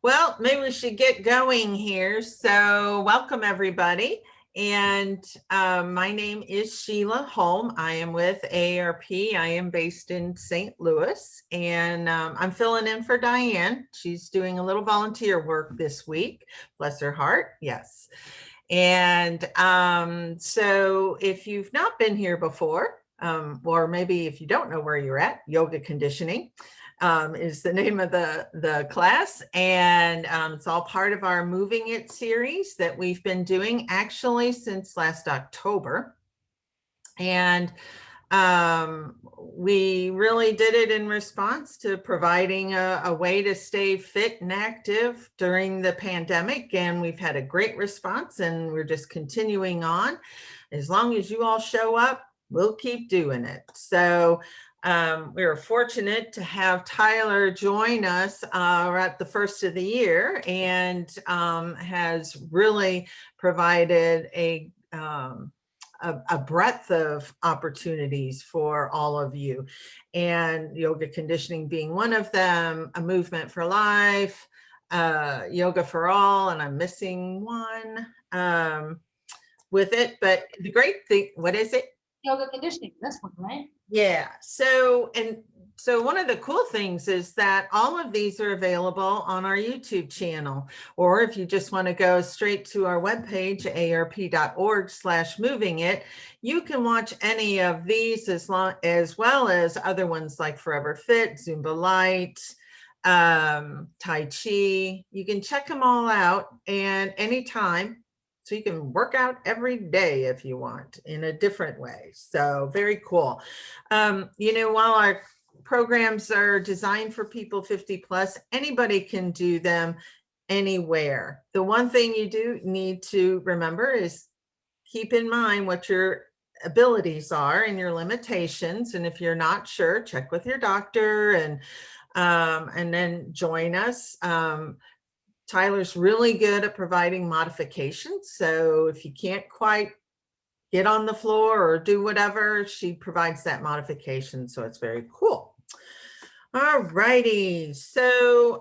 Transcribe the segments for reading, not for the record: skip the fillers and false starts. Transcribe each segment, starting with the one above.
Well, maybe we should get going here. So welcome everybody. And my name is Sheila Holm. I am with AARP. I am based in St. Louis, and I'm filling in for Diane. She's doing a little volunteer work this week. Bless her heart. Yes. And so if you've not been here before, or maybe if you don't know where you're at, yoga conditioning is the name of the class. And it's all part of our Moving It series that we've been doing actually since last October. And we really did it in response to providing a way to stay fit and active during the pandemic. And we've had a great response, and we're just continuing on. As long as you all show up, we'll keep doing it. So we were fortunate to have Tyler join us at the first of the year, and has really provided a breadth of opportunities for all of you, and yoga conditioning being one of them, a movement for life, yoga for all, and I'm missing one with it. But the great thing, what is it? Yoga conditioning, this one, right? Yeah. So one of the cool things is that all of these are available on our YouTube channel, or if you just want to go straight to our webpage, aarp.org/movingit, you can watch any of these as well as other ones like Forever Fit, Zumba Light, Tai Chi. You can check them all out and anytime. So you can work out every day if you want in a different way. So very cool. While our programs are designed for people 50 plus, anybody can do them anywhere. The one thing you do need to remember is keep in mind what your abilities are and your limitations. And if you're not sure, check with your doctor and then join us. Tyler's really good at providing modifications. So if you can't quite get on the floor or do whatever, she provides that modification. So it's very cool. All righty. So,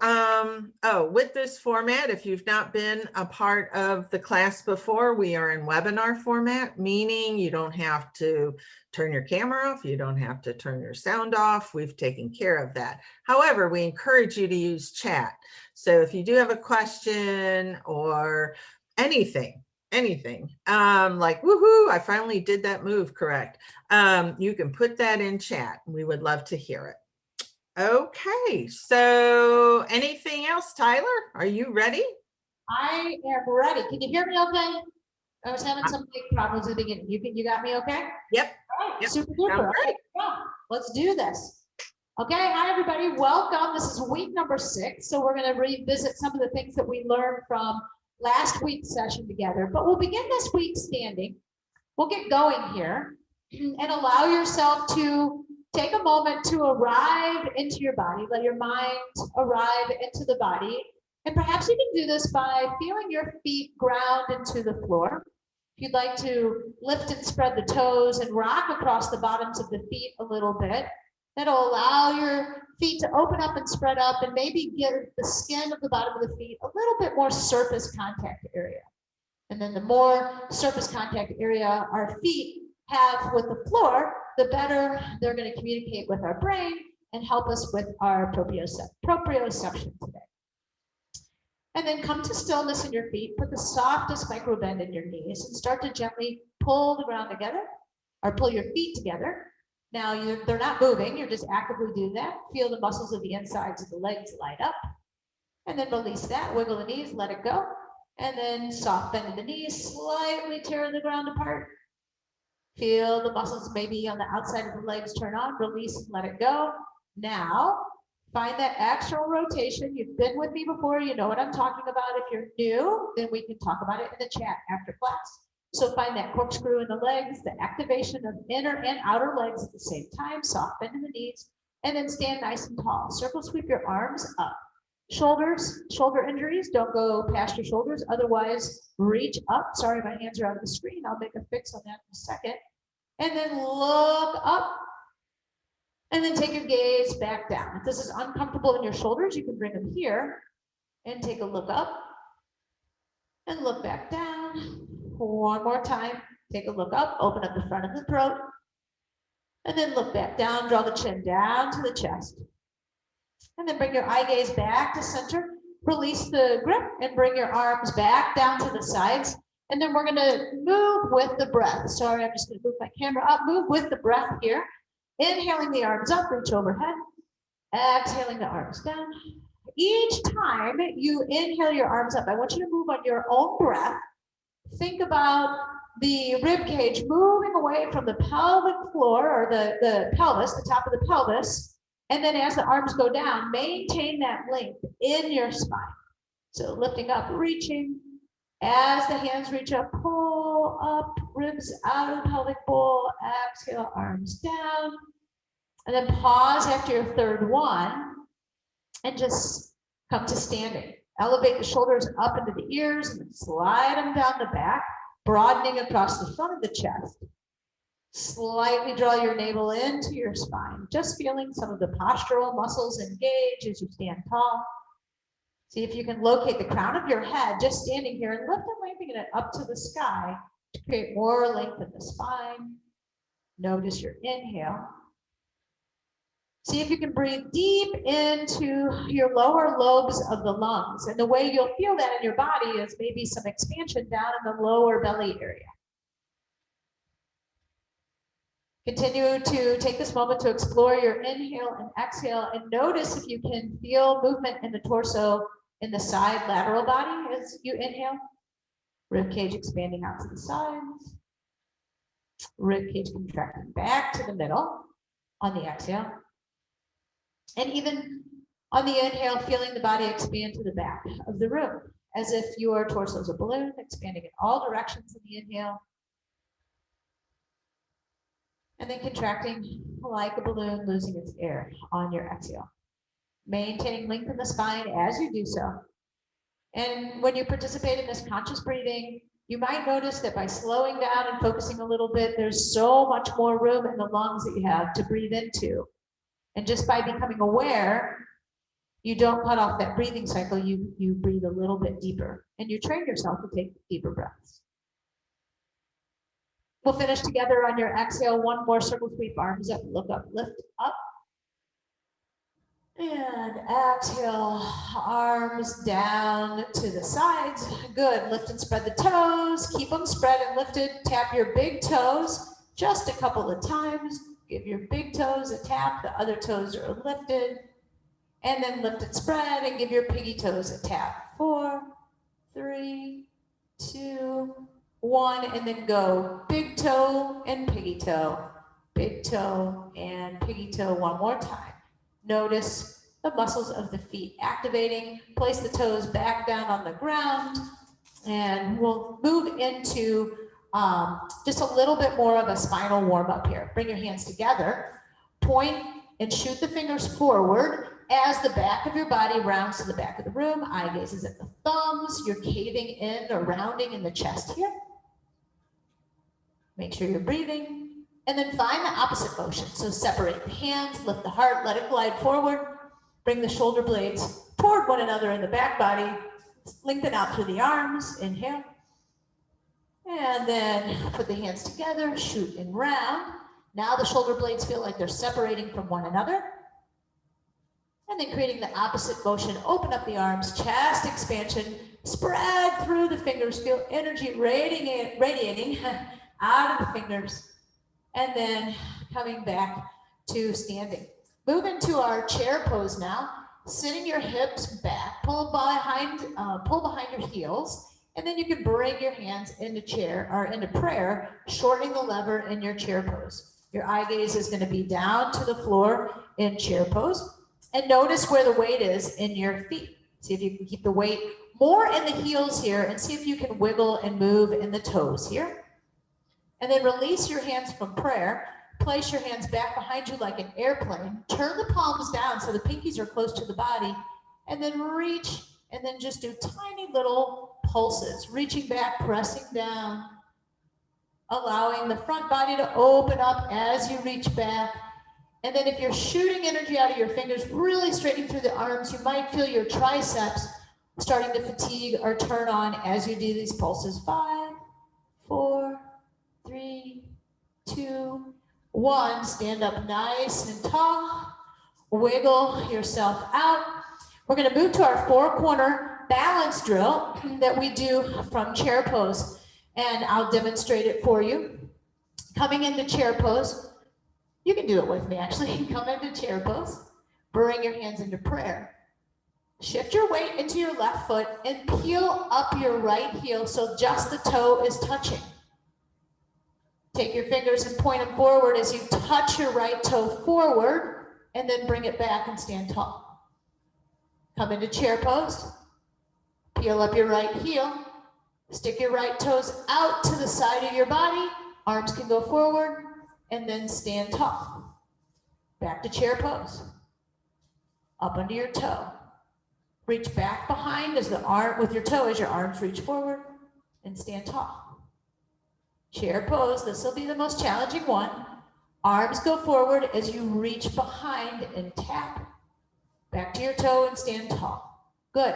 with this format, if you've not been a part of the class before, we are in webinar format, meaning you don't have to turn your camera off. You don't have to turn your sound off. We've taken care of that. However, we encourage you to use chat. So if you do have a question or anything, like, woohoo, I finally did that move correct. You can put that in chat. We would love to hear it. Okay, so anything else, Tyler? Are you ready? I am ready. Can you hear me okay? I was having some big problems at the beginning. You got me okay? Yep. All right, Yep. super duper. Okay, let's do this. Okay, hi everybody, welcome. This is week number 6. So we're gonna revisit some of the things that we learned from last week's session together, but we'll begin this week standing. We'll get going here and allow yourself to take a moment to arrive into your body. Let your mind arrive into the body. And perhaps you can do this by feeling your feet ground into the floor. If you'd like to lift and spread the toes and rock across the bottoms of the feet a little bit, that'll allow your feet to open up and spread up and maybe give the skin of the bottom of the feet a little bit more surface contact area. And then the more surface contact area our feet have with the floor, the better they're going to communicate with our brain and help us with our proprioception today. And then come to stillness in your feet, put the softest micro bend in your knees and start to gently pull the ground together or pull your feet together. Now they're not moving, you're just actively doing that. Feel the muscles of the insides of the legs light up and then release that, wiggle the knees, let it go. And then soft bend in the knees, slightly tear the ground apart. Feel the muscles maybe on the outside of the legs turn on, release and let it go. Now, find that axial rotation. You've been with me before, you know what I'm talking about. If you're new, then we can talk about it in the chat after class. So find that corkscrew in the legs, the activation of inner and outer legs at the same time, soft bend in the knees, and then stand nice and tall. Circle sweep your arms up. Shoulders, shoulder injuries, don't go past your shoulders. Otherwise, reach up. Sorry, my hands are out of the screen. I'll make a fix on that in a second. And then look up. And then take your gaze back down. If this is uncomfortable in your shoulders, you can bring them here. And take a look up and look back down. One more time. Take a look up, open up the front of the throat, and then look back down, draw the chin down to the chest. And then bring your eye gaze back to center, release the grip, and bring your arms back down to the sides. And then we're gonna move with the breath. Sorry, I'm just gonna move my camera up, move with the breath here. Inhaling the arms up, reach overhead. Exhaling the arms down. Each time you inhale your arms up, I want you to move on your own breath. Think about the rib cage moving away from the pelvic floor or the pelvis, the top of the pelvis. And then as the arms go down, maintain that length in your spine. So lifting up, reaching. As the hands reach up, pull up, ribs out of the pelvic bowl. Exhale, arms down. And then pause after your third one and just come to standing. Elevate the shoulders up into the ears and then slide them down the back, broadening across the front of the chest. Slightly draw your navel into your spine, just feeling some of the postural muscles engage as you stand tall. See if you can locate the crown of your head, just standing here, and lift and lengthening it up to the sky to create more length in the spine. Notice your inhale. See if you can breathe deep into your lower lobes of the lungs. And the way you'll feel that in your body is maybe some expansion down in the lower belly area. Continue to take this moment to explore your inhale and exhale, and notice if you can feel movement in the torso in the side lateral body as you inhale. Rib cage expanding out to the sides. Rib cage contracting back to the middle on the exhale. And even on the inhale, feeling the body expand to the back of the room, as if your torso is a balloon, expanding in all directions in the inhale. And then contracting like a balloon, losing its air on your exhale. Maintaining length in the spine as you do so. And when you participate in this conscious breathing, you might notice that by slowing down and focusing a little bit, there's so much more room in the lungs that you have to breathe into. And just by becoming aware, you don't cut off that breathing cycle, you breathe a little bit deeper, and you train yourself to take deeper breaths. We'll finish together on your exhale. One more circle sweep, arms up, look up, lift up. And exhale, arms down to the sides. Good, lift and spread the toes. Keep them spread and lifted. Tap your big toes just a couple of times. Give your big toes a tap, the other toes are lifted. And then lift and spread and give your piggy toes a tap. 4, 3, 2, 1, and then go big toe and piggy toe. Big toe and piggy toe one more time. Notice the muscles of the feet activating. Place the toes back down on the ground. And we'll move into just a little bit more of a spinal warm up here. Bring your hands together, point and shoot the fingers forward as the back of your body rounds to the back of the room. Eye gaze is at the thumbs. You're caving in or rounding in the chest here. Make sure you're breathing. And then find the opposite motion. So separate the hands, lift the heart, let it glide forward. Bring the shoulder blades toward one another in the back body. Lengthen out through the arms. Inhale. And then put the hands together, shoot and round. Now the shoulder blades feel like they're separating from one another. And then creating the opposite motion, open up the arms, chest expansion, spread through the fingers, feel energy radiating out of the fingers. And then coming back to standing. Move into our chair pose now, sitting your hips back, pull behind your heels. And then you can bring your hands into chair or into prayer, shortening the lever in your chair pose. Your eye gaze is going to be down to the floor in chair pose. And notice where the weight is in your feet. See if you can keep the weight more in the heels here and see if you can wiggle and move in the toes here. And then release your hands from prayer. Place your hands back behind you like an airplane. Turn the palms down so the pinkies are close to the body. And then reach and then just do tiny little pulses. Reaching back, pressing down. Allowing the front body to open up as you reach back. And then if you're shooting energy out of your fingers, really straightening through the arms, you might feel your triceps starting to fatigue or turn on as you do these pulses. 5, 4, 3, 2, 1. Stand up nice and tall. Wiggle yourself out. We're going to move to our 4-corner balance drill that we do from chair pose. And I'll demonstrate it for you. Coming into chair pose, you can do it with me actually. Come into chair pose, bring your hands into prayer. Shift your weight into your left foot and peel up your right heel so just the toe is touching. Take your fingers and point them forward as you touch your right toe forward and then bring it back and stand tall. Come into chair pose, peel up your right heel, stick your right toes out to the side of your body, arms can go forward, and then stand tall. Back to chair pose. Up under your toe. Reach back behind as the arm with your toe as your arms reach forward and stand tall. Chair pose, this will be the most challenging one. Arms go forward as you reach behind and tap. Back to your toe and stand tall. Good.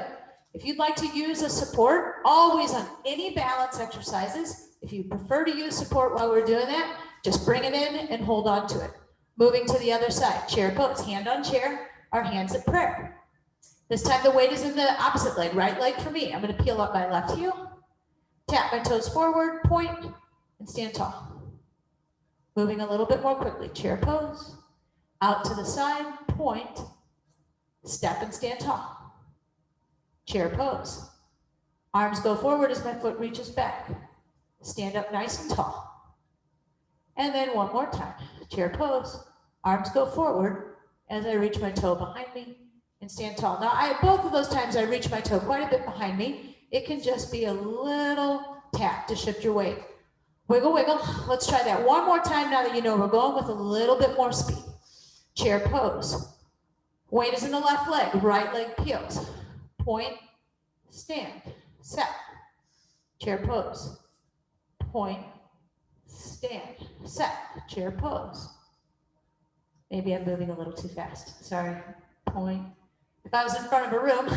If you'd like to use a support, always on any balance exercises, if you prefer to use support while we're doing that, just bring it in and hold on to it. Moving to the other side, chair pose, hand on chair, our hands at prayer. This time the weight is in the opposite leg, right leg for me. I'm going to peel up my left heel, tap my toes forward, point, and stand tall. Moving a little bit more quickly, chair pose, out to the side, point, step and stand tall. Chair pose. Arms go forward as my foot reaches back. Stand up nice and tall. And then one more time, chair pose. Arms go forward as I reach my toe behind me and stand tall. Now, both of those times I reach my toe quite a bit behind me. It can just be a little tap to shift your weight. Wiggle, wiggle. Let's try that one more time now that you know we're going with a little bit more speed. Chair pose. Weight is in the left leg, right leg peels. Point, stand, set. Chair pose. Point, stand, set. Chair pose. Maybe I'm moving a little too fast. Sorry. Point. If I was in front of a room,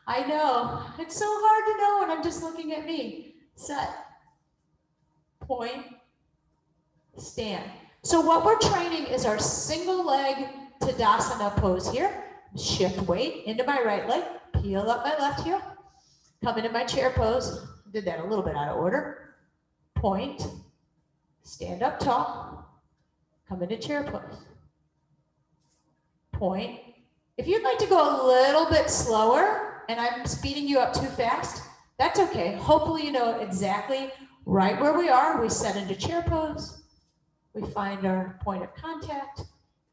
I know. It's so hard to know when I'm just looking at me. Set. Point. Stand. So what we're training is our single leg Tadasana pose here. Shift weight into my right leg. Peel up my left heel. Come into my chair pose. Did that a little bit out of order. Point. Stand up tall. Come into chair pose. Point. If you'd like to go a little bit slower and I'm speeding you up too fast, that's okay. Hopefully you know exactly right where we are. We set into chair pose. We find our point of contact.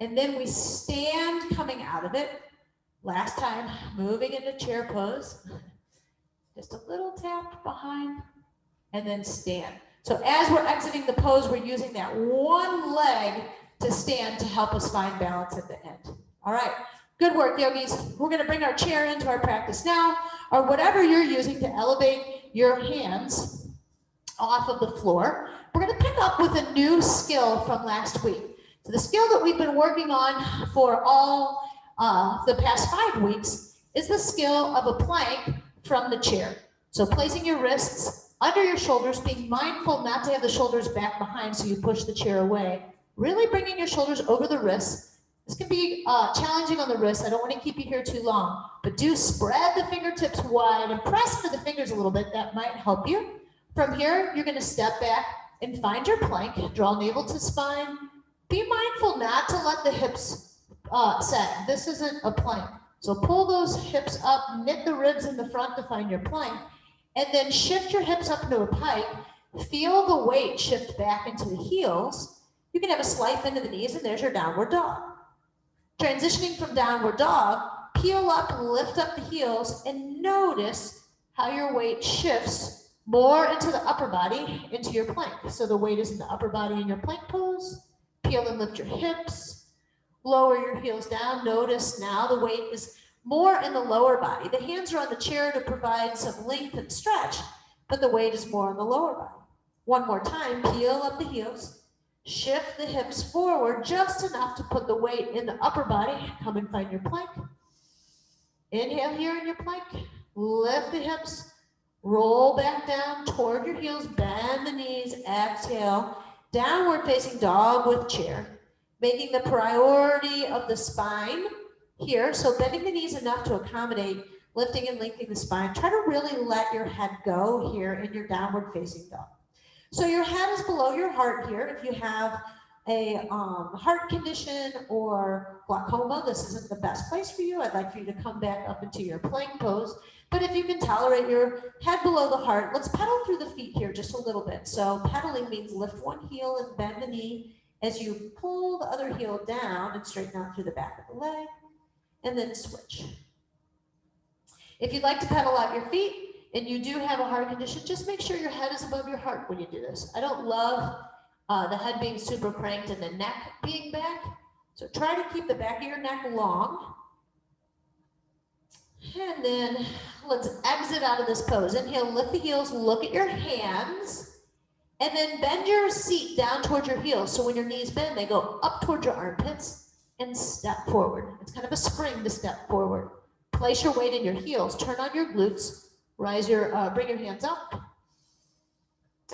And then we stand coming out of it. Last time, moving into chair pose. Just a little tap behind and then stand. So as we're exiting the pose, we're using that one leg to stand to help us find balance at the end. All right. Good work, yogis. We're going to bring our chair into our practice now, or whatever you're using to elevate your hands off of the floor. We're going to pick up with a new skill from last week. So the skill that we've been working on for all the past 5 weeks is the skill of a plank from the chair. So placing your wrists under your shoulders, being mindful not to have the shoulders back behind so you push the chair away. Really bringing your shoulders over the wrists. This can be challenging on the wrists. I don't want to keep you here too long, but do spread the fingertips wide and press into the fingers a little bit. That might help you. From here, you're going to step back and find your plank. Draw navel to spine. Be mindful not to let the hips set. This isn't a plank. So pull those hips up, knit the ribs in the front to find your plank, and then shift your hips up into a pike. Feel the weight shift back into the heels. You can have a slight bend to the knees, and there's your downward dog. Transitioning from downward dog, peel up, lift up the heels, and notice how your weight shifts more into the upper body, into your plank. So the weight is in the upper body in your plank pose. Peel and lift your hips. Lower your heels down. Notice now the weight is more in the lower body. The hands are on the chair to provide some length and stretch, but the weight is more in the lower body. One more time, peel up the heels. Shift the hips forward just enough to put the weight in the upper body. Come and find your plank. Inhale here in your plank. lift the hips, roll back down toward your heels, bend the knees, exhale, downward facing dog with chair, making the priority of the spine here. So bending the knees enough to accommodate lifting and lengthening the spine. Try to really let your head go here in your downward facing dog. So your head is below your heart here. If you have a heart condition or glaucoma, this isn't the best place for you. I'd like for you to come back up into your plank pose. But if you can tolerate your head below the heart, let's pedal through the feet here just a little bit. So pedaling means lift one heel and bend the knee as you pull the other heel down and straighten out through the back of the leg, and then switch. If you'd like to pedal out your feet and you do have a heart condition, just make sure your head is above your heart when you do this. I don't love the head being super cranked and the neck being back. So try to keep the back of your neck long. And then let's exit out of this pose. Inhale, lift the heels, look at your hands, and then bend your seat down towards your heels. So when your knees bend, they go up towards your armpits and step forward. It's kind of a spring to step forward. Place your weight in your heels, turn on your glutes, bring your hands up,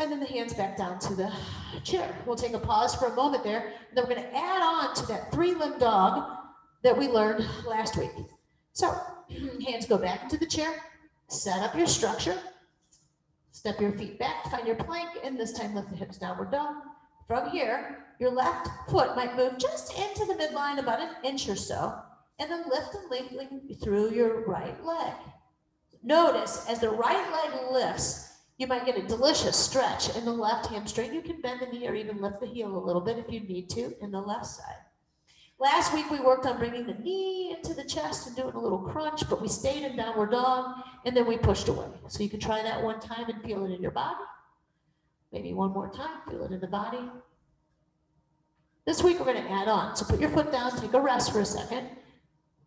and then the hands back down to the chair. We'll take a pause for a moment there, and then we're going to add on to that three-limb dog that we learned last week. So hands go back into the chair, set up your structure, step your feet back, find your plank, and this time lift the hips, downward dog. From here, your left foot might move just into the midline about an inch or so, and then lift and lengthen through your right leg. Notice as the right leg lifts, you might get a delicious stretch in the left hamstring. You can bend the knee or even lift the heel a little bit if you need to in the left side. Last week we worked on bringing the knee into the chest and doing a little crunch, but we stayed in downward dog and then we pushed away. So you can try that one time and feel it in your body. Maybe one more time, feel it in the body. This week we're going to add on. So put your foot down, take a rest for a second.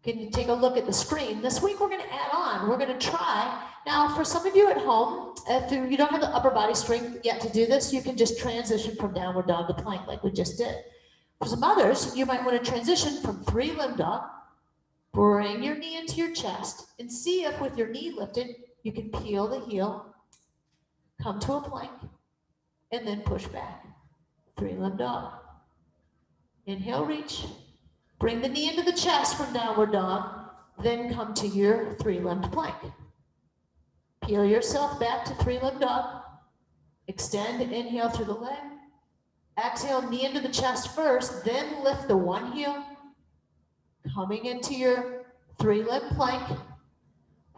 Can you take a look at the screen? This week we're going to add on. We're going to try. Now for some of you at home, if you don't have the upper body strength yet to do this, you can just transition from downward dog to plank like we just did. For some others, you might want to transition from three-limb dog, bring your knee into your chest, and see if with your knee lifted, you can peel the heel, come to a plank, and then push back. Three-limb dog. Inhale, reach. Bring the knee into the chest from downward dog, then come to your three-limbed plank. Peel yourself back to three-limbed dog. Extend, inhale through the leg. Exhale, knee into the chest first, then lift the one heel, coming into your three-limb plank.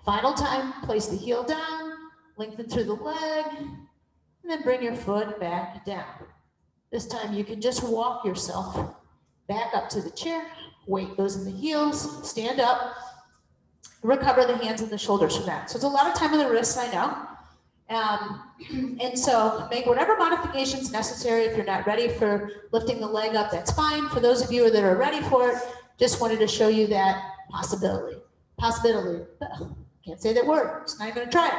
Final time, place the heel down, lengthen through the leg, and then bring your foot back down. This time you can just walk yourself back up to the chair, weight goes in the heels, stand up, recover the hands and the shoulders from that. So it's a lot of time on the wrists, I know. And so make whatever modifications necessary. If you're not ready for lifting the leg up, that's fine. For those of you that are ready for it, just wanted to show you that possibility. Can't say that word, so now I'm going to try it.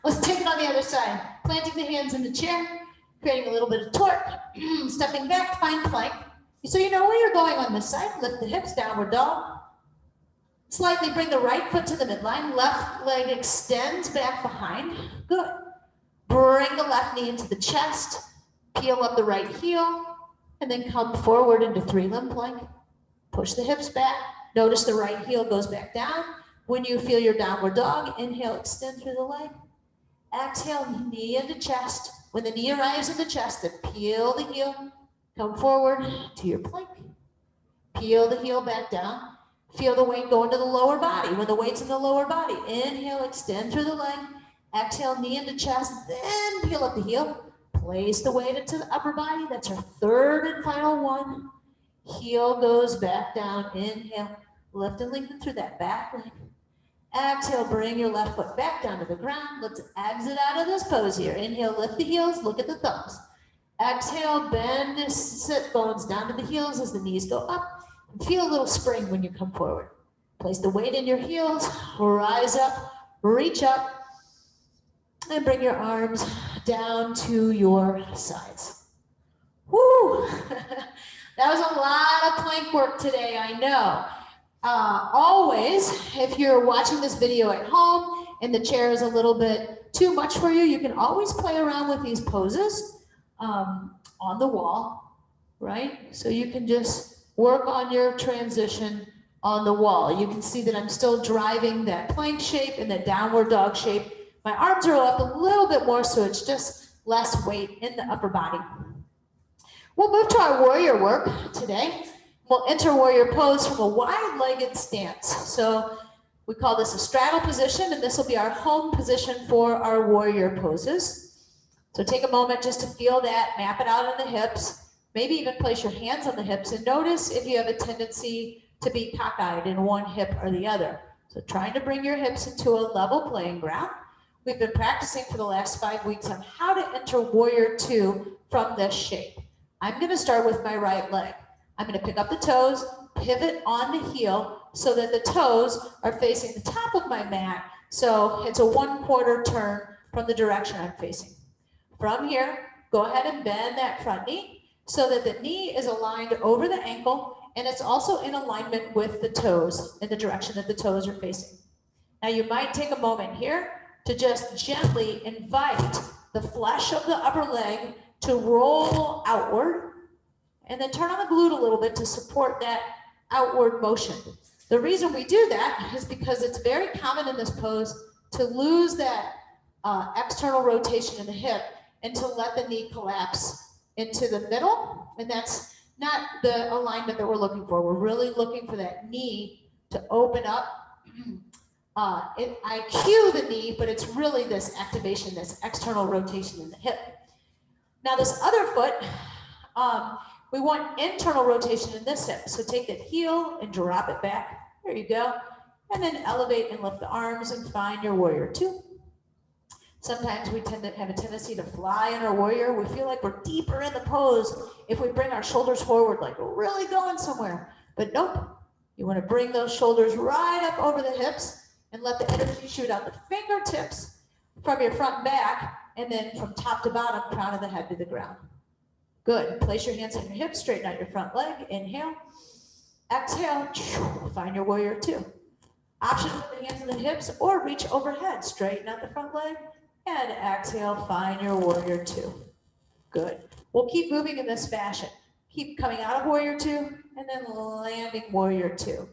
Let's take it on the other side. Planting the hands in the chair, creating a little bit of torque, stepping back, find plank. So you know where you're going on this side. Lift the hips, downward dog. Slightly bring the right foot to the midline. Left leg extends back behind. Good. Bring the left knee into the chest. Peel up the right heel. And then come forward into three-limb plank. Push the hips back. Notice the right heel goes back down. When you feel your downward dog, inhale, extend through the leg. Exhale, knee into chest. When the knee arrives in the chest, then peel the heel. Come forward to your plank. Peel the heel back down. Feel the weight go into the lower body. When the weight's in the lower body, inhale, extend through the leg. Exhale, knee into chest, then peel up the heel. Place the weight into the upper body. That's our third and final one. Heel goes back down. Inhale, lift and lengthen through that back leg. Exhale, bring your left foot back down to the ground. Let's exit out of this pose here. Inhale, lift the heels, look at the thumbs. Exhale, bend the sit bones down to the heels as the knees go up. And feel a little spring when you come forward. Place the weight in your heels, rise up, reach up, and bring your arms down to your sides. Woo! That was a lot of plank work today, I know. Always, if you're watching this video at home and the chair is a little bit too much for you, you can always play around with these poses on the wall, right? So you can just work on your transition on the wall. You can see that I'm still driving that plank shape and that downward dog shape. My arms are up a little bit more, so it's just less weight in the upper body. We'll move to our warrior work today. We'll enter warrior pose from a wide-legged stance. So we call this a straddle position, and this will be our home position for our warrior poses. So take a moment just to feel that, map it out on the hips, maybe even place your hands on the hips, and notice if you have a tendency to be cockeyed in one hip or the other. So trying to bring your hips into a level playing ground. We've been practicing for the last 5 weeks on how to enter warrior 2 from this shape. I'm going to start with my right leg. I'm going to pick up the toes, pivot on the heel so that the toes are facing the top of my mat. So it's a 1/4 turn from the direction I'm facing. From here, go ahead and bend that front knee so that the knee is aligned over the ankle and it's also in alignment with the toes in the direction that the toes are facing. Now you might take a moment here to just gently invite the flesh of the upper leg to roll outward and then turn on the glute a little bit to support that outward motion. The reason we do that is because it's very common in this pose to lose that external rotation in the hip and to let the knee collapse into the middle, and that's not the alignment that we're looking for. We're really looking for that knee to open up. I cue the knee, but it's really this activation, this external rotation in the hip. Now this other foot, we want internal rotation in this hip. So take that heel and drop it back. There you go. And then elevate and lift the arms and find your warrior 2. Sometimes we tend to have a tendency to fly in our warrior. We feel like we're deeper in the pose if we bring our shoulders forward, like we're really going somewhere. But nope, you want to bring those shoulders right up over the hips and let the energy shoot out the fingertips from your front and back, and then from top to bottom, crown of the head to the ground. Good. Place your hands on your hips, straighten out your front leg. Inhale. Exhale. Find your warrior 2. Option with the hands on the hips or reach overhead. Straighten out the front leg. And exhale. Find your warrior 2. Good. We'll keep moving in this fashion. Keep coming out of warrior 2 and then landing warrior 2.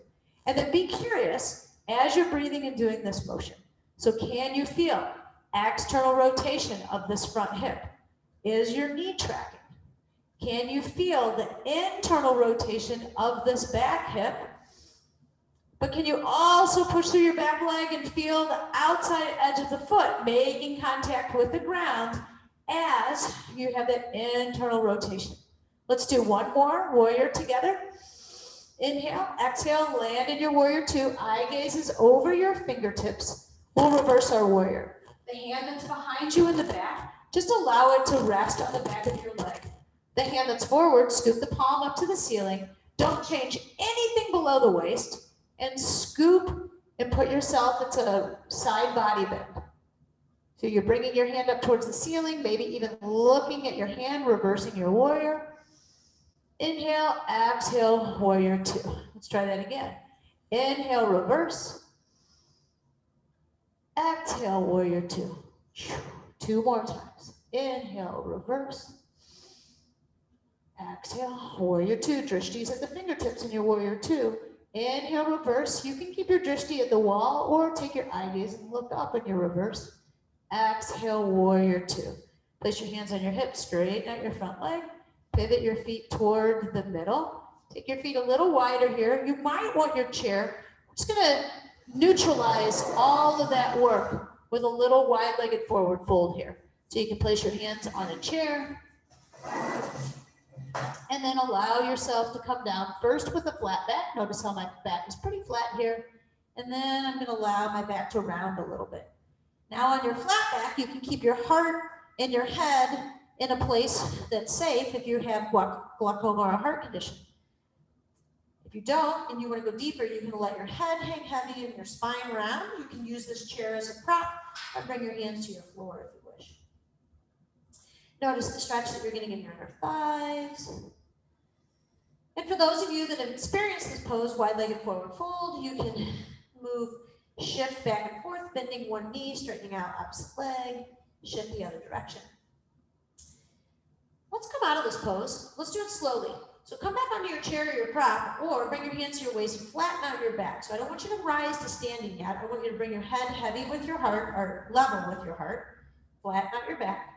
And then be curious as you're breathing and doing this motion. So can you feel external rotation of this front hip? Is your knee tracking? Can you feel the internal rotation of this back hip? But can you also push through your back leg and feel the outside edge of the foot making contact with the ground as you have that internal rotation? Let's do one more warrior together. Inhale, exhale, land in your warrior 2. Eye gaze is over your fingertips. We'll reverse our warrior. The hand that's behind you in the back, just allow it to rest on the back of your leg. The hand that's forward, scoop the palm up to the ceiling. Don't change anything below the waist, and scoop and put yourself into a side body bend. So you're bringing your hand up towards the ceiling, maybe even looking at your hand, reversing your warrior. Inhale, exhale, warrior 2. Let's try that again. Inhale, reverse. Exhale, warrior 2. 2 more times. Inhale, reverse. Exhale, warrior 2. Drishtis at the fingertips in your warrior 2. Inhale, reverse. You can keep your drishti at the wall or take your eye gaze and look up in your reverse. Exhale, warrior 2. Place your hands on your hips, straighten out your front leg. Pivot your feet toward the middle. Take your feet a little wider here. You might want your chair. I'm just going to neutralize all of that work with a little wide-legged forward fold here. So you can place your hands on a chair. And then allow yourself to come down first with a flat back. Notice how my back is pretty flat here. And then I'm going to allow my back to round a little bit. Now on your flat back, you can keep your heart and your head in a place that's safe if you have glaucoma or a heart condition. If you don't and you want to go deeper, you can let your head hang heavy and your spine round. You can use this chair as a prop or bring your hands to your floor if you wish. Notice the stretch that you're getting in your inner thighs. And for those of you that have experienced this pose, wide-legged forward fold, you can move Shift back and forth, bending one knee, straightening out opposite leg, shift the other direction. Let's come out of this pose. Let's do it slowly. So come back onto your chair or your prop, or bring your hands to your waist and flatten out your back. So I don't want you to rise to standing yet. I want you to bring your head heavy with your heart, or level with your heart. Flatten out your back.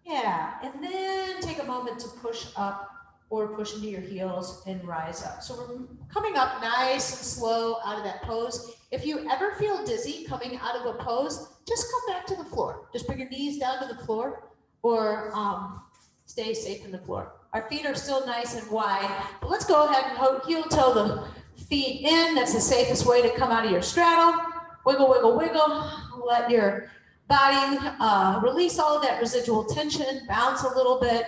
Yeah, and then take a moment to push up or push into your heels and rise up. So we're coming up nice and slow out of that pose. If you ever feel dizzy coming out of a pose, just come back to the floor. Just bring your knees down to the floor, or stay safe in the floor. Our feet are still nice and wide, but let's go ahead and heel toe the feet in. That's the safest way to come out of your straddle. Wiggle, wiggle, wiggle. Let your body release all of that residual tension, bounce a little bit,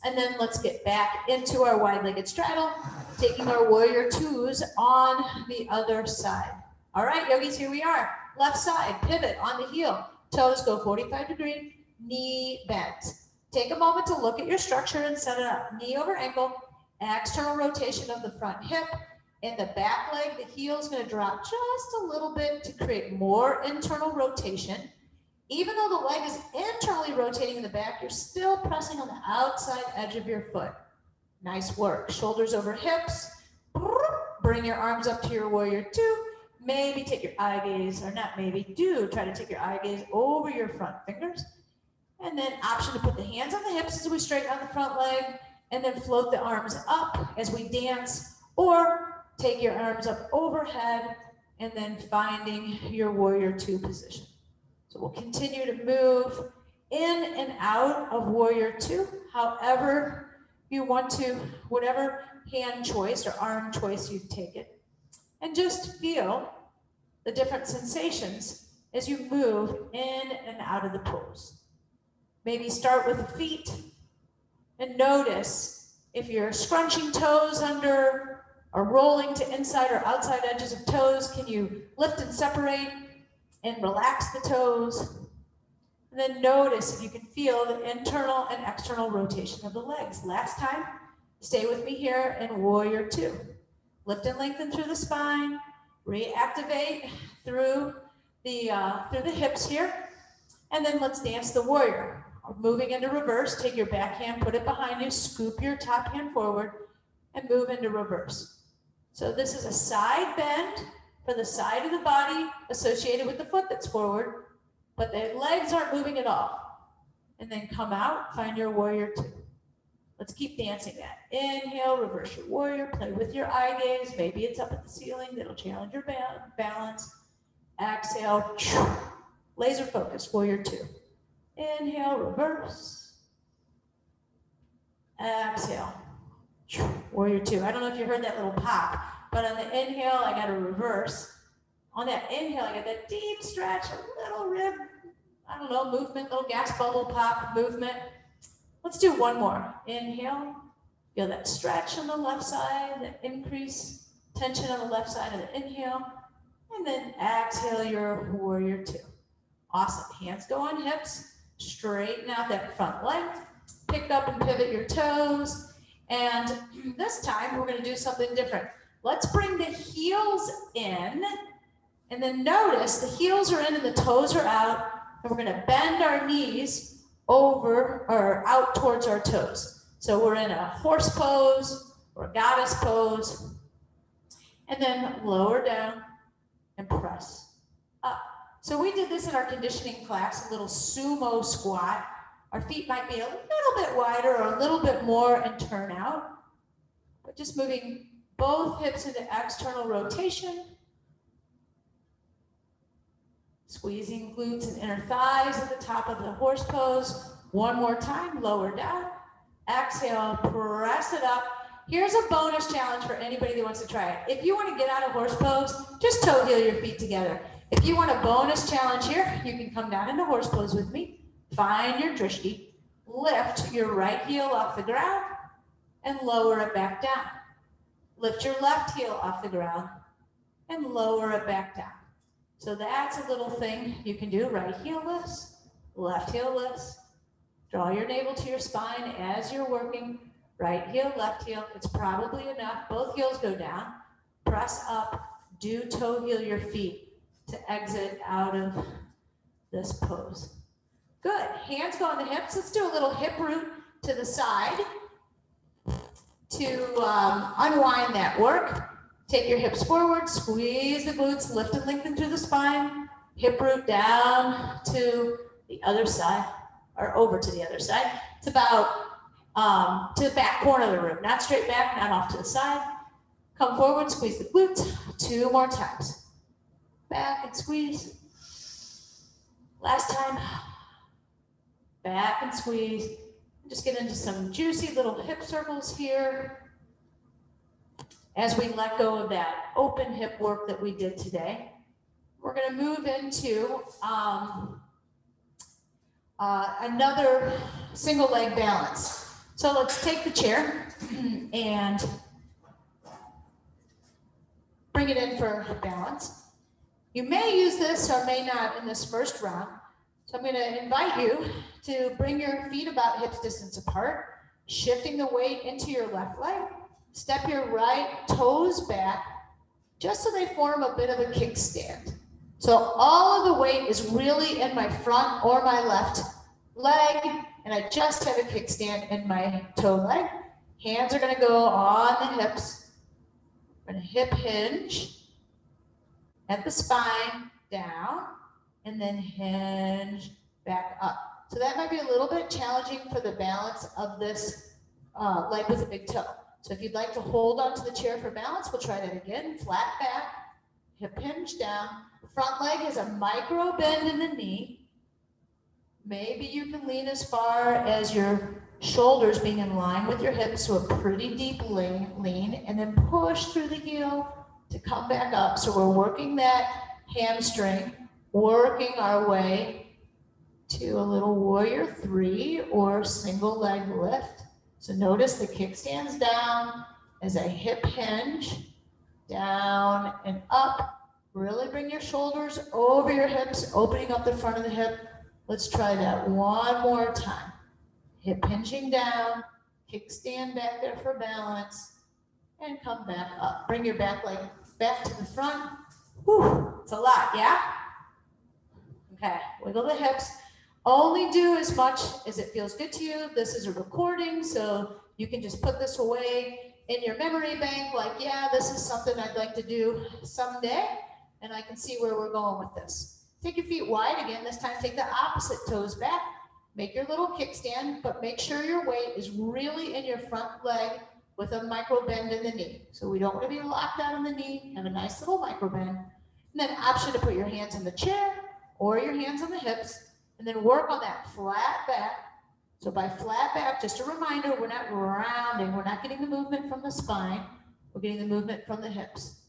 and then let's get back into our wide-legged straddle, taking our warrior twos on the other side. All right, yogis, here we are. Left side, pivot on the heel. Toes go 45-degree, knee bent. Take a moment to look at your structure and set it up. Knee over ankle, external rotation of the front hip, and the back leg, the heel is going to drop just a little bit to create more internal rotation. Even though the leg is internally rotating in the back, you're still pressing on the outside edge of your foot. Nice work. Shoulders over hips. Bring your arms up to your warrior two. Maybe take your eye gaze, or not maybe, do try to take your eye gaze over your front fingers. And then option to put the hands on the hips as we straighten out the front leg, and then float the arms up as we dance, or take your arms up overhead and then finding your warrior two position. So we'll continue to move in and out of warrior two, however you want to, whatever hand choice or arm choice you take it. And just feel the different sensations as you move in and out of the pose. Maybe start with the feet and notice if you're scrunching toes under or rolling to inside or outside edges of toes, can you lift and separate and relax the toes? And then notice if you can feel the internal and external rotation of the legs. Last time, stay with me here in warrior two. Lift and lengthen through the spine, reactivate through the hips here, and then let's dance the warrior. Moving into reverse, take your back hand, put it behind you, scoop your top hand forward, and move into reverse. So this is a side bend for the side of the body associated with the foot that's forward, but the legs aren't moving at all. And then come out, find your warrior two. Let's keep dancing that. Inhale, reverse your warrior, play with your eye gaze. Maybe it's up at the ceiling, that'll challenge your balance. Exhale, laser focus, warrior two. Inhale, reverse. Exhale, warrior two. I don't know if you heard that little pop, but on the inhale, I got a reverse. On that inhale, I got that deep stretch, a little rib, I don't know, movement, little gas bubble pop movement. Let's do one more. Inhale, feel that stretch on the left side, that increase tension on the left side of the inhale, and then exhale your warrior two. Awesome. Hands go on hips. Straighten out that front leg, pick up and pivot your toes. And this time we're going to do something different. Let's bring the heels in, and then notice the heels are in and the toes are out, and we're going to bend our knees over or out towards our toes. So we're in a horse pose or goddess pose, and then lower down and press up. So we did this in our conditioning class, a little sumo squat. Our feet might be a little bit wider or a little bit more and turn out, but just moving both hips into external rotation. Squeezing glutes and inner thighs at the top of the horse pose. One more time, lower down. Exhale, press it up. Here's a bonus challenge for anybody that wants to try it. If you want to get out of horse pose, just toe heel your feet together. If you want a bonus challenge here, you can come down into horse pose with me. Find your drishti. Lift your right heel off the ground and lower it back down. Lift your left heel off the ground and lower it back down. So that's a little thing you can do. Right heel lifts, left heel lifts. Draw your navel to your spine as you're working. Right heel, left heel. It's probably enough. Both heels go down. Press up. Do toe heel your feet to exit out of this pose. Good. Hands go on the hips. Let's do a little hip root to the side to unwind that work. Take your hips forward, squeeze the glutes, lift and lengthen through the spine. Hip root down to the other side, or over to the other side. It's about to the back corner of the room, not straight back, not off to the side. Come forward, squeeze the glutes. 2 more times. Back and squeeze. Last time. Back and squeeze. Just get into some juicy little hip circles here as we let go of that open hip work that we did today. We're going to move into another single leg balance. So let's take the chair and bring it in for balance. You may use this or may not in this first round. So I'm going to invite you to bring your feet about hips distance apart, shifting the weight into your left leg. Step your right toes back just so they form a bit of a kickstand. So all of the weight is really in my front or my left leg, and I just have a kickstand in my toe leg. Hands are going to go on the hips. We're going to hip hinge at the spine, down, and then hinge back up. So that might be a little bit challenging for the balance of this leg with a big toe. So if you'd like to hold onto the chair for balance, we'll try that again. Flat back, hip hinge down. Front leg has a micro bend in the knee. Maybe you can lean as far as your shoulders being in line with your hips, so a pretty deep lean, and then push through the heel to come back up. So we're working that hamstring, working our way to a little warrior 3 or single leg lift. So notice the kickstands down as I hip hinge, down and up. Really bring your shoulders over your hips, opening up the front of the hip. Let's try that one more time. Hip hinging down, kickstand back there for balance, and come back up. Bring your back leg back to the front. Whew, it's a lot, yeah? Okay, wiggle the hips. Only do as much as it feels good to you. This is a recording, so you can just put this away in your memory bank, like, yeah, this is something I'd like to do someday, and I can see where we're going with this. Take your feet wide again. This time, take the opposite toes back. Make your little kickstand, but make sure your weight is really in your front leg with a micro bend in the knee. So we don't want to be locked out on the knee. Have a nice little micro bend. And then option to put your hands in the chair or your hands on the hips, and then work on that flat back. So by flat back, just a reminder, we're not rounding. We're not getting the movement from the spine. We're getting the movement from the hips.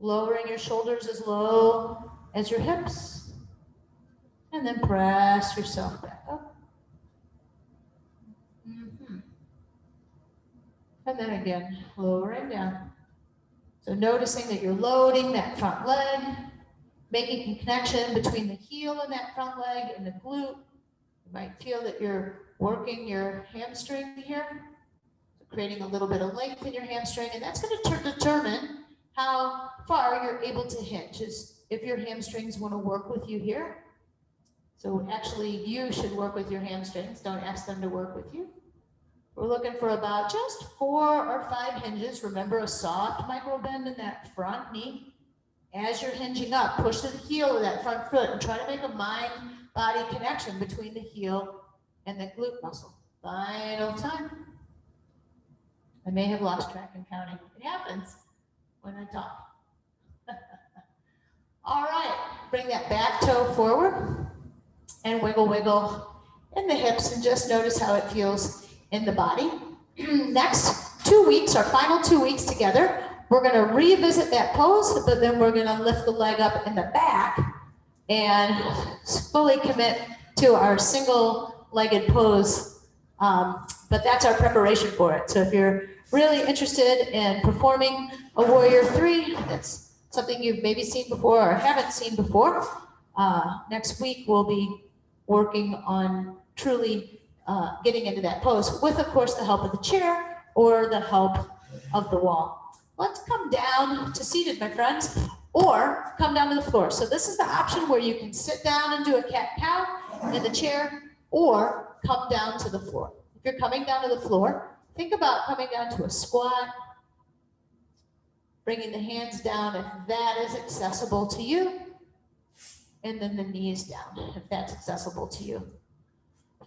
Lowering your shoulders as low as your hips. And then press yourself back up. And then again, lowering down. So noticing that you're loading that front leg, making a connection between the heel and that front leg and the glute. You might feel that you're working your hamstring here, so creating a little bit of length in your hamstring, and that's going to determine how far you're able to hinge, if your hamstrings want to work with you here. So actually, you should work with your hamstrings. Don't ask them to work with you. We're looking for about just 4 or 5 hinges. Remember, a soft micro bend in that front knee. As you're hinging up, push to the heel of that front foot and try to make a mind-body connection between the heel and the glute muscle. Final time. I may have lost track in counting. It happens when I talk. All right, bring that back toe forward and wiggle, wiggle in the hips, and just notice how it feels in the body. Next 2 weeks, our final 2 weeks together, we're going to revisit that pose, but then we're going to lift the leg up in the back and fully commit to our single-legged pose. But that's our preparation for it. So if you're really interested in performing a Warrior 3, that's something you've maybe seen before or haven't seen before, next week we'll be working on truly getting into that pose with, of course, the help of the chair or the help of the wall. Let's come down to seated, my friends. or come down to the floor. So this is the option where you can sit down and do a cat-cow in the chair, or come down to the floor. If you're coming down to the floor, think about coming down to a squat, bringing the hands down if that is accessible to you, and then the knees down if that's accessible to you.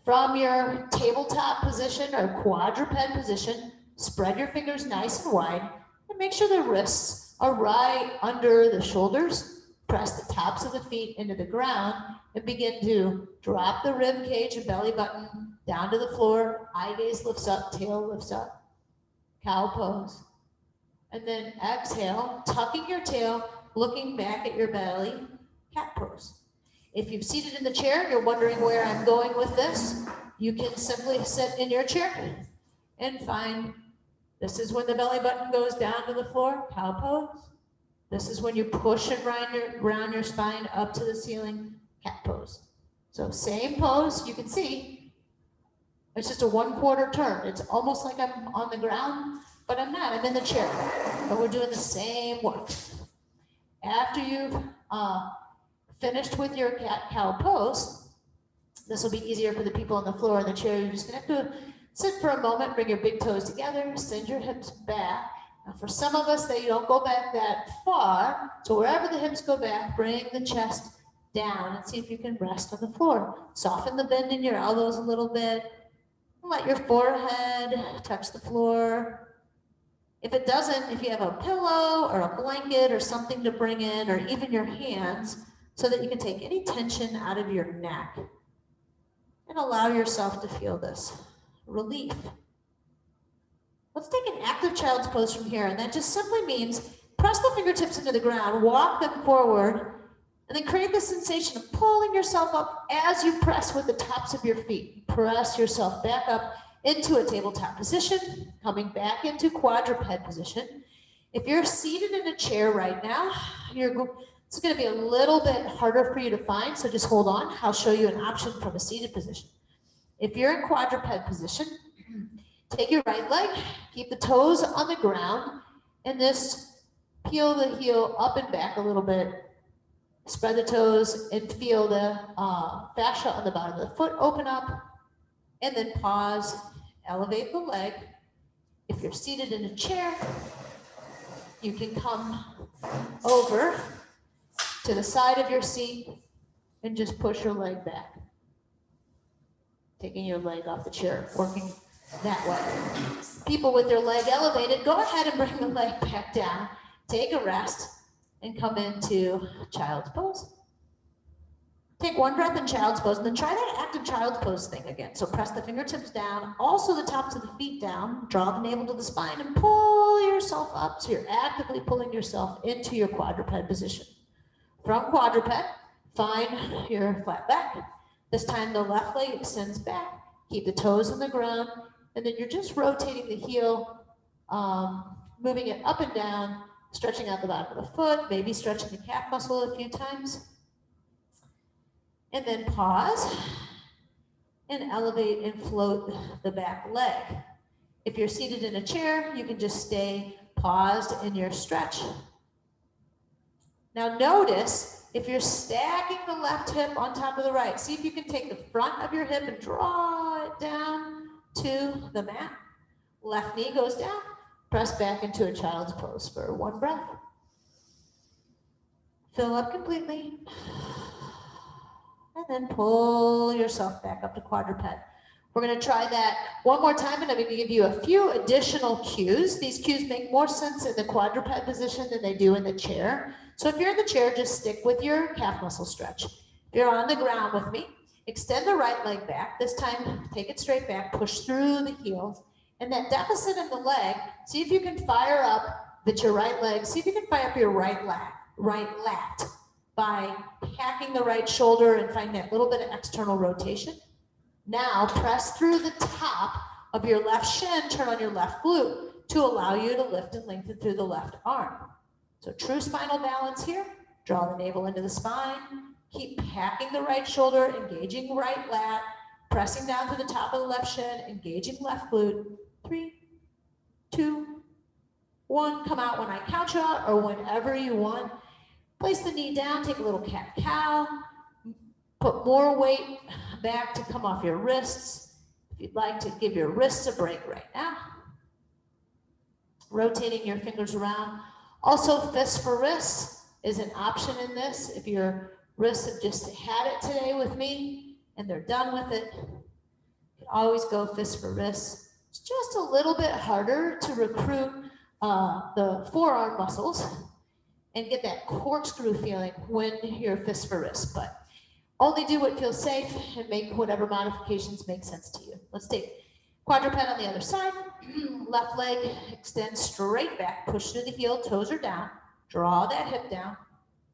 From your tabletop position or quadruped position, spread your fingers nice and wide and make sure the wrists are right under the shoulders. Press the tops of the feet into the ground and begin to drop the rib cage and belly button down to the floor. Eye gaze lifts up, tail lifts up. Cow pose. And then exhale, tucking your tail, looking back at your belly, cat pose. If you've seated in the chair and you're wondering where I'm going with this, you can simply sit in your chair and find this is when the belly button goes down to the floor, cow pose. This is when you push and round your spine up to the ceiling, cat pose. So same pose, you can see, it's just a 1/4 turn. It's almost like I'm on the ground, but I'm not, I'm in the chair. But we're doing the same work. After you've finished with your cat-cow pose, this will be easier for the people on the floor in the chair. You're just gonna have to sit for a moment, bring your big toes together, send your hips back. Now for some of us, they don't go back that far, so wherever the hips go back, bring the chest down and see if you can rest on the floor. Soften the bend in your elbows a little bit. Let your forehead touch the floor. If it doesn't, if you have a pillow or a blanket or something to bring in, or even your hands, so that you can take any tension out of your neck and allow yourself to feel this relief. Let's take an active child's pose from here, and that just simply means press the fingertips into the ground, walk them forward, and then create the sensation of pulling yourself up as you press with the tops of your feet. Press yourself back up into a tabletop position, coming back into quadruped position. If you're seated in a chair right now, it's going to be a little bit harder for you to find, so just hold on. I'll show you an option from a seated position. If you're in quadruped position, take your right leg, keep the toes on the ground, and just peel the heel up and back a little bit. Spread the toes and feel the fascia on the bottom of the foot open up, and then pause, elevate the leg. If you're seated in a chair, you can come over to the side of your seat and just push your leg back. Taking your leg off the chair, working that way. People with their leg elevated, go ahead and bring the leg back down. Take a rest and come into child's pose. Take one breath in child's pose and then try that active child's pose thing again. So press the fingertips down, also the tops of the feet down, draw the navel to the spine and pull yourself up. So you're actively pulling yourself into your quadruped position. From quadruped, find your flat back. This time the left leg extends back, keep the toes on the ground, and then you're just rotating the heel, moving it up and down, stretching out the bottom of the foot, maybe stretching the calf muscle a few times. And then pause and elevate and float the back leg. If you're seated in a chair, you can just stay paused in your stretch. Now notice if you're stacking the left hip on top of the right, see if you can take the front of your hip and draw it down to the mat. Left knee goes down, press back into a child's pose for one breath. Fill up completely. And then pull yourself back up to quadruped. We're going to try that one more time, and I'm going to give you a few additional cues. These cues make more sense in the quadruped position than they do in the chair. So if you're in the chair, just stick with your calf muscle stretch. If you're on the ground with me, extend the right leg back. This time, take it straight back, push through the heels. And that deficit in the leg, see if you can fire up your right leg. See if you can fire up your right lat by packing the right shoulder and find that little bit of external rotation. Now press through the top of your left shin, turn on your left glute to allow you to lift and lengthen through the left arm. So true spinal balance here. Draw the navel into the spine. Keep packing the right shoulder, engaging right lat, pressing down to the top of the left shin, engaging left glute. 3, 2, 1. Come out when I count you out or whenever you want. Place the knee down, take a little cat-cow. Put more weight back to come off your wrists. If you'd like to give your wrists a break right now. Rotating your fingers around. Also, fists for wrists is an option in this. If your wrists have just had it today with me and they're done with it, you can always go fists for wrists. It's just a little bit harder to recruit the forearm muscles and get that corkscrew feeling when you're fists for wrists, but only do what feels safe and make whatever modifications make sense to you. Let's take quadruped on the other side. Left leg extends straight back, push through the heel, toes are down. Draw that hip down.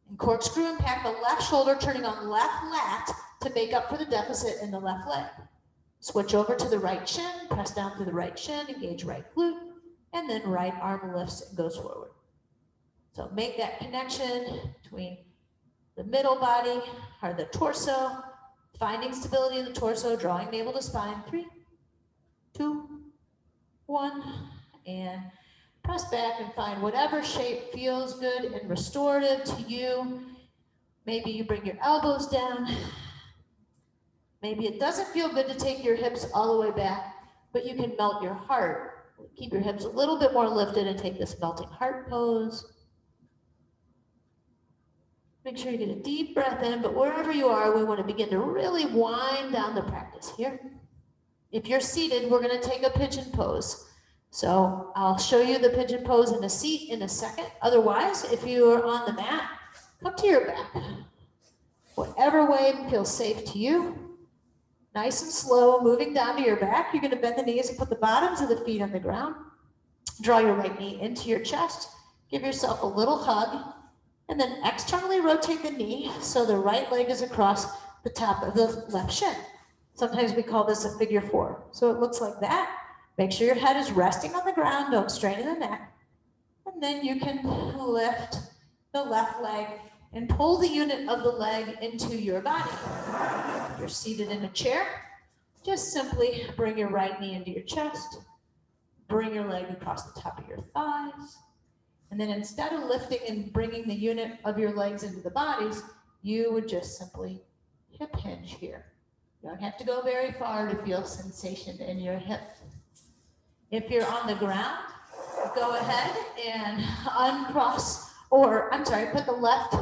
And corkscrew impact the left shoulder, turning on left lat to make up for the deficit in the left leg. Switch over to the right shin, press down through the right shin, engage right glute, and then right arm lifts and goes forward. So make that connection between the middle body or the torso, finding stability in the torso, drawing navel to spine. 3, 2, 1, and press back and find whatever shape feels good and restorative to you. Maybe you bring your elbows down. Maybe it doesn't feel good to take your hips all the way back, but you can melt your heart. Keep your hips a little bit more lifted and take this melting heart pose. Make sure you get a deep breath in, but wherever you are, we want to begin to really wind down the practice here. If you're seated, we're going to take a pigeon pose. So I'll show you the pigeon pose in a seat in a second. Otherwise, if you are on the mat, come to your back. Whatever way feels safe to you. Nice and slow, moving down to your back. You're going to bend the knees and put the bottoms of the feet on the ground. Draw your right knee into your chest. Give yourself a little hug. And then externally rotate the knee so the right leg is across the top of the left shin. Sometimes we call this a figure 4. So it looks like that. Make sure your head is resting on the ground, don't strain in the neck. And then you can lift the left leg and pull the unit of the leg into your body. If you're seated in a chair, just simply bring your right knee into your chest, bring your leg across the top of your thighs. And then instead of lifting and bringing the unit of your legs into the bodies, you would just simply hip hinge here. You don't have to go very far to feel sensation in your hip. If you're on the ground, go ahead and uncross, put the left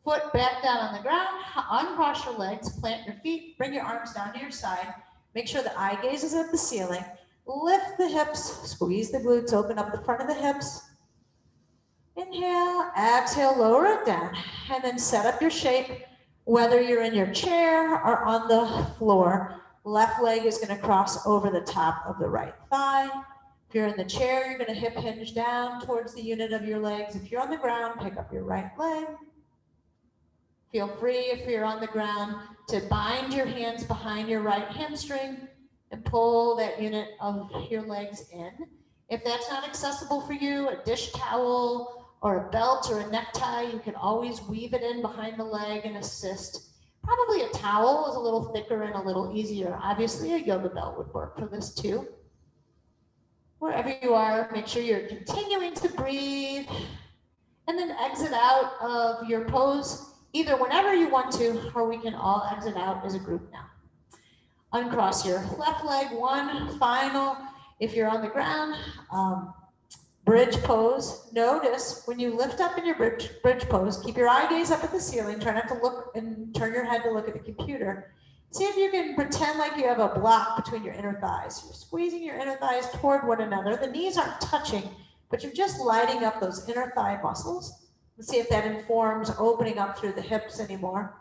foot back down on the ground, uncross your legs, plant your feet, bring your arms down to your side, make sure the eye gaze is at the ceiling, lift the hips, squeeze the glutes, open up the front of the hips. Inhale, exhale, lower it down, and then set up your shape. Whether you're in your chair or on the floor, left leg is going to cross over the top of the right thigh. If you're in the chair, you're going to hip hinge down towards the unit of your legs. If you're on the ground, pick up your right leg. Feel free, if you're on the ground, to bind your hands behind your right hamstring and pull that unit of your legs in. If that's not accessible for you, a dish towel or a belt or a necktie, you can always weave it in behind the leg and assist. Probably a towel is a little thicker and a little easier. Obviously, a yoga belt would work for this too. Wherever you are, make sure you're continuing to breathe and then exit out of your pose, either whenever you want to, or we can all exit out as a group now. Uncross your left leg, one final. If you're on the ground, bridge pose. Notice when you lift up in your bridge pose, keep your eye gaze up at the ceiling. Try not to look and turn your head to look at the computer. See if you can pretend like you have a block between your inner thighs. You're squeezing your inner thighs toward one another. The knees aren't touching, but you're just lighting up those inner thigh muscles. Let's see if that informs opening up through the hips anymore.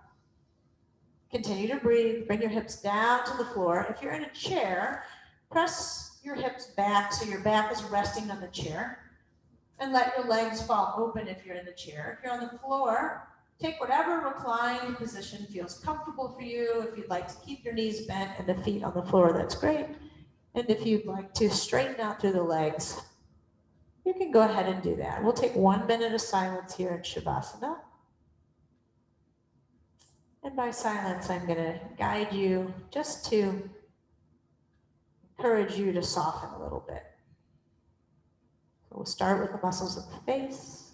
Continue to breathe. Bring your hips down to the floor. If you're in a chair, press your hips back so your back is resting on the chair. And let your legs fall open if you're in the chair. If you're on the floor, take whatever reclined position feels comfortable for you. If you'd like to keep your knees bent and the feet on the floor, that's great. And if you'd like to straighten out through the legs, you can go ahead and do that. We'll take 1 minute of silence here in Shavasana. And by silence, I'm going to guide you just to encourage you to soften a little bit. So we'll start with the muscles of the face.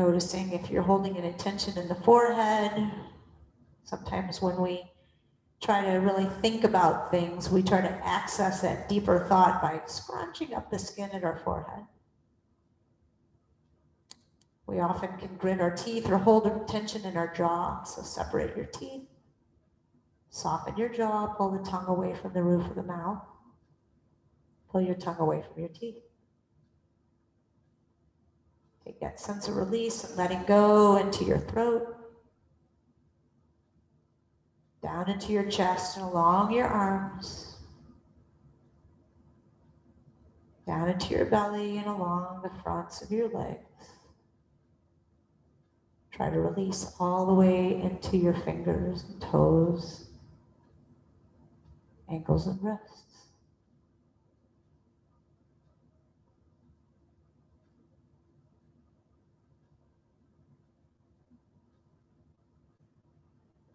Noticing if you're holding an intention in the forehead. Sometimes when we try to really think about things, we try to access that deeper thought by scrunching up the skin at our forehead. We often can grit our teeth or hold a tension in our jaw. So separate your teeth, soften your jaw, pull the tongue away from the roof of the mouth, pull your tongue away from your teeth. Take that sense of release and letting go into your throat, down into your chest and along your arms, down into your belly and along the fronts of your legs. Try to release all the way into your fingers and toes, ankles and wrists.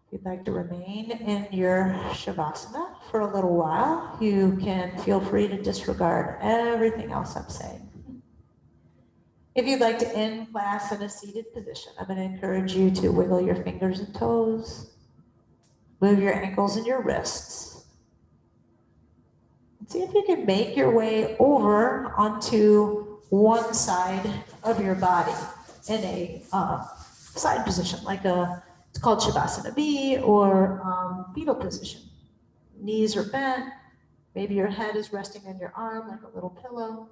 If you'd like to remain in your Shavasana for a little while, you can feel free to disregard everything else I'm saying. If you'd like to end class in a seated position, I'm going to encourage you to wiggle your fingers and toes, move your ankles and your wrists. See if you can make your way over onto one side of your body in a side position, it's called Shavasana B or fetal position. Knees are bent, maybe your head is resting on your arm like a little pillow.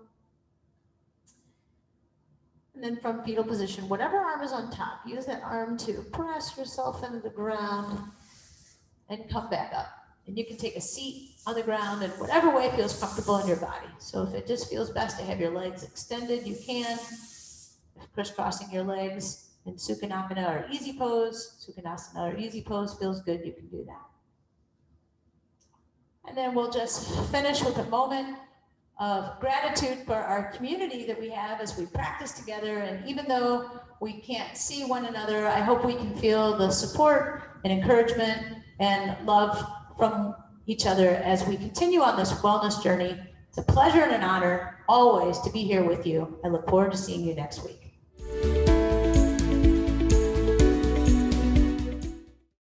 And then from fetal position, whatever arm is on top, use that arm to press yourself into the ground and come back up. And you can take a seat on the ground in whatever way feels comfortable in your body. So if it just feels best to have your legs extended, you can. If crisscrossing your legs in Sukhanasana or easy pose, Sukhanasana or easy pose feels good, you can do that. And then we'll just finish with a moment of gratitude for our community that we have as we practice together. And even though we can't see one another, I hope we can feel the support and encouragement and love from each other as we continue on this wellness journey. It's a pleasure and an honor always to be here with you. I look forward to seeing you next week.